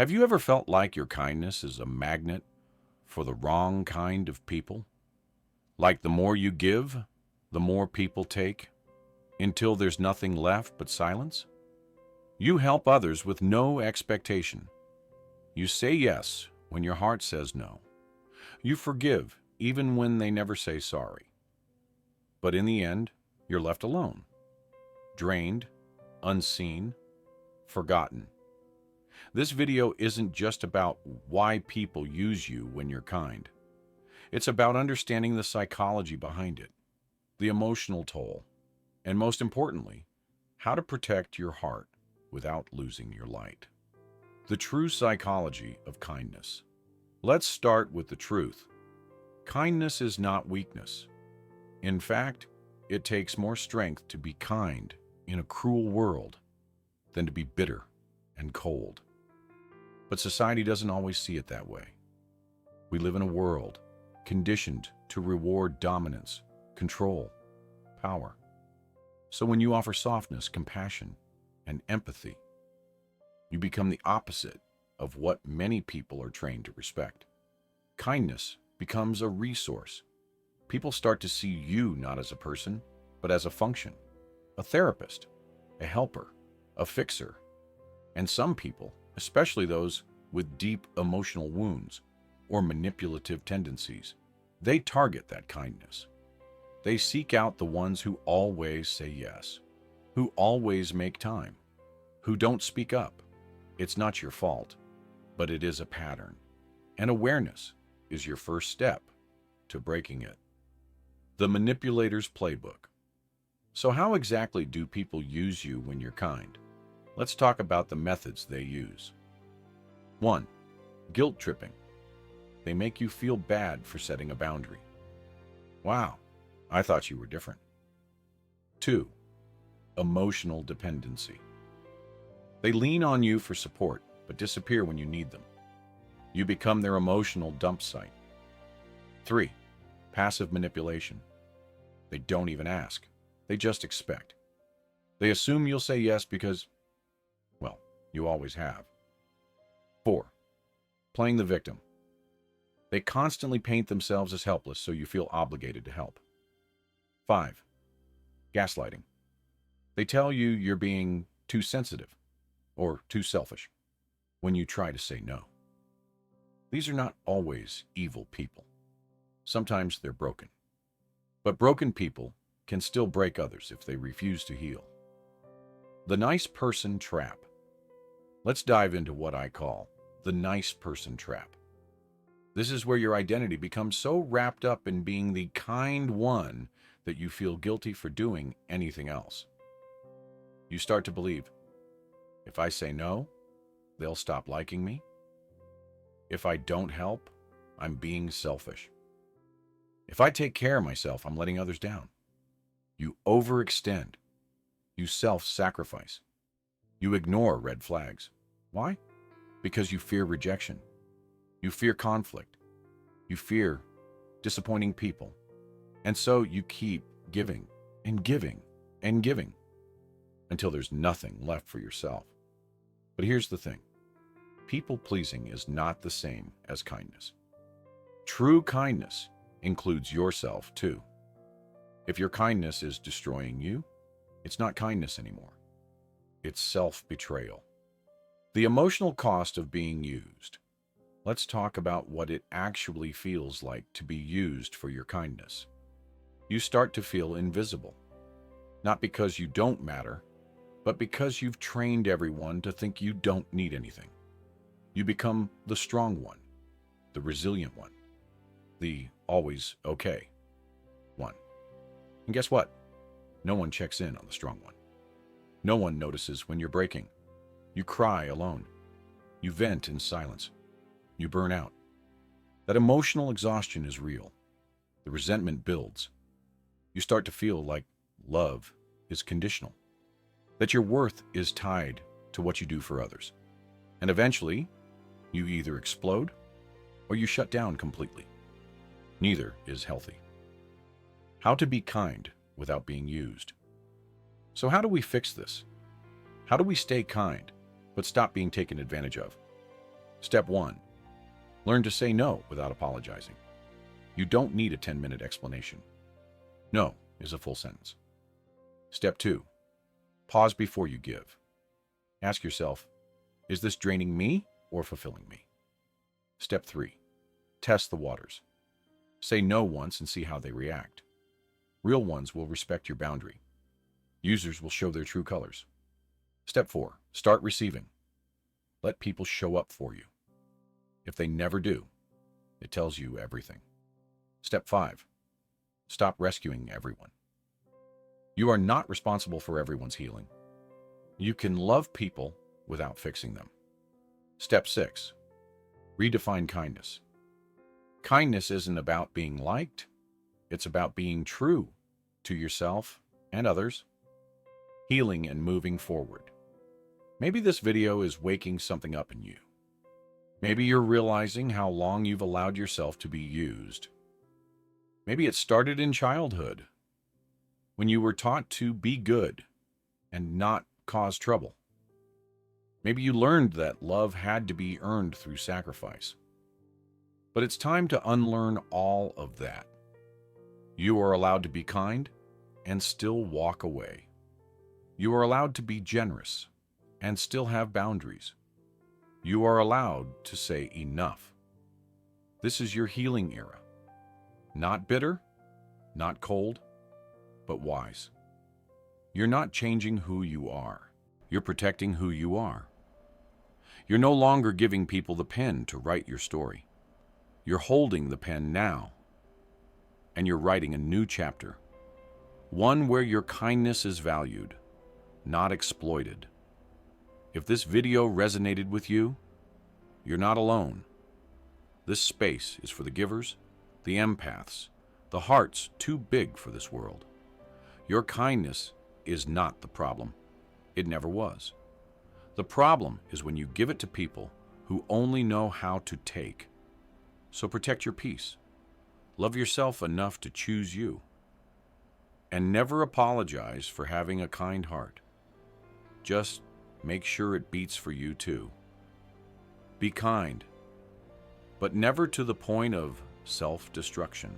Have you ever felt like your kindness is a magnet for the wrong kind of people? Like the more you give, the more people take, until there's nothing left but silence? You help others with no expectation. You say yes when your heart says no. You forgive even when they never say sorry. But in the end, you're left alone, drained, unseen, forgotten. This video isn't just about why people use you when you're kind. It's about understanding the psychology behind it, the emotional toll, and most importantly, how to protect your heart without losing your light. The true psychology of kindness. Let's start with the truth. Kindness is not weakness. In fact, it takes more strength to be kind in a cruel world than to be bitter and cold. But society doesn't always see it that way. We live in a world conditioned to reward dominance, control, power. So when you offer softness, compassion, and empathy, you become the opposite of what many people are trained to respect. Kindness becomes a resource. People start to see you not as a person, but as a function, a therapist, a helper, a fixer. And some people, especially those with deep emotional wounds or manipulative tendencies, they target that kindness. They seek out the ones who always say yes, who always make time, who don't speak up. It's not your fault, but it is a pattern. And awareness is your first step to breaking it. The manipulator's playbook. So how exactly do people use you when you're kind? Let's talk about the methods they use. 1. Guilt tripping. They make you feel bad for setting a boundary. Wow, I thought you were different. 2. Emotional dependency. They lean on you for support, but disappear when you need them. You become their emotional dump site. 3. Passive manipulation. They don't even ask. They just expect. They assume you'll say yes because, well, you always have. 4. Playing the victim. They constantly paint themselves as helpless so you feel obligated to help. 5. Gaslighting. They tell you you're being too sensitive or too selfish when you try to say no. These are not always evil people. Sometimes they're broken. But broken people can still break others if they refuse to heal. The nice person trap. Let's dive into what I call the nice person trap. This is where your identity becomes so wrapped up in being the kind one that you feel guilty for doing anything else. You start to believe, if I say no, they'll stop liking me. If I don't help, I'm being selfish. If I take care of myself, I'm letting others down. You overextend. You self-sacrifice. You ignore red flags. Why? Because you fear rejection. You fear conflict. You fear disappointing people. And so you keep giving and giving and giving until there's nothing left for yourself. But here's the thing. People-pleasing is not the same as kindness. True kindness includes yourself too. If your kindness is destroying you, it's not kindness anymore. It's self-betrayal. The emotional cost of being used. Let's talk about what it actually feels like to be used for your kindness. You start to feel invisible, not because you don't matter, but because you've trained everyone to think you don't need anything. You become the strong one, the resilient one, the always okay one. And guess what? No one checks in on the strong one. No one notices when you're breaking. You cry alone. You vent in silence. You burn out. That emotional exhaustion is real. The resentment builds. You start to feel like love is conditional, that your worth is tied to what you do for others. And eventually, you either explode or you shut down completely. Neither is healthy. How to be kind without being used. So how do we fix this? How do we stay kind, but stop being taken advantage of? Step 1. Learn to say no without apologizing. You don't need a 10-minute explanation. No is a full sentence. Step 2. Pause before you give. Ask yourself, is this draining me or fulfilling me? Step 3. Test the waters. Say no once and see how they react. Real ones will respect your boundary. Users will show their true colors. Step 4. Start receiving. Let people show up for you. If they never do, it tells you everything. Step 5. Stop rescuing everyone. You are not responsible for everyone's healing. You can love people without fixing them. Step 6. Redefine kindness. Kindness isn't about being liked. It's about being true to yourself and others, healing and moving forward. Maybe this video is waking something up in you. Maybe you're realizing how long you've allowed yourself to be used. Maybe it started in childhood, when you were taught to be good and not cause trouble. Maybe you learned that love had to be earned through sacrifice. But it's time to unlearn all of that. You are allowed to be kind and still walk away. You are allowed to be generous and still have boundaries. You are allowed to say enough. This is your healing era. Not bitter, not cold, but wise. You're not changing who you are. You're protecting who you are. You're no longer giving people the pen to write your story. You're holding the pen now, and you're writing a new chapter. One where your kindness is valued, not exploited. If this video resonated with you, you're not alone. This space is for the givers, the empaths, the hearts too big for this world. Your kindness is not the problem. It never was. The problem is when you give it to people who only know how to take. So protect your peace. Love yourself enough to choose you. And never apologize for having a kind heart. Just make sure it beats for you too. Be kind, but never to the point of self-destruction.